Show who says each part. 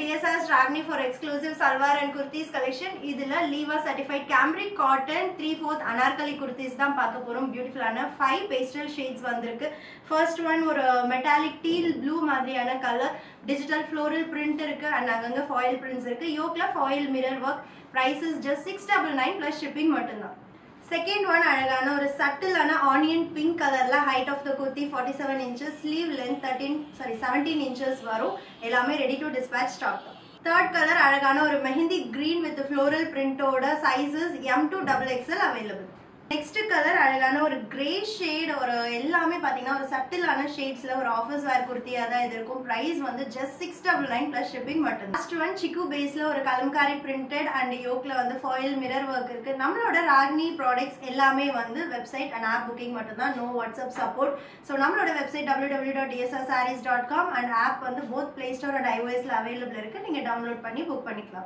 Speaker 1: DSR's Ragni for exclusive salwar and kurtis collection. இதுல Liva certified cambric cotton 3/4 anarkali kurtis தான் பார்க்க போறோம். பியூட்டிஃபுல்லான 5 pastel shades வந்திருக்கு. First one ஒரு metallic teal blue மாதிரியான color, digital floral print இருக்கு and அங்கங்க foil prints இருக்கு. yokeல foil mirror work. Price is just 699 plus shipping மட்டும்தான். Second one அழகான ஒரு subtle onion pink colorல height of the kurti 47 inches, sleeve length 17 inches வரும். எல்லாமே ready to dispatch stock. Third color அழகான ஒரு mehndi green with floral print ஓட sizes M to XXL available. Next color அழகான ஒரு grey shade, ஒரு எல்லாமே பாத்தீங்கன்னா ஒரு சட்டிலான ஷேட்ஸ்ல ஒரு ஆஃபீஸ் வேர் குர்த்தியா தான் இது இருக்கும். பிரைஸ் வந்து just 699 plus shipping மட்டும். Last one chiku baseல ஒரு கலம்காரி printed and yokeல வந்து foil mirror work இருக்கு. நம்மளோட ராகினி ப்ராடக்ட்ஸ் எல்லாமே வந்து வெப்சைட் and app booking மட்டும் தான், no WhatsApp support. So நம்மளோட வெப்சைட் www.dsrsarees.com and app வந்து both Play Store and iOSல available இருக்கு. நீங்க டவுன்லோட் பண்ணி புக் பண்ணிக்கலாம்.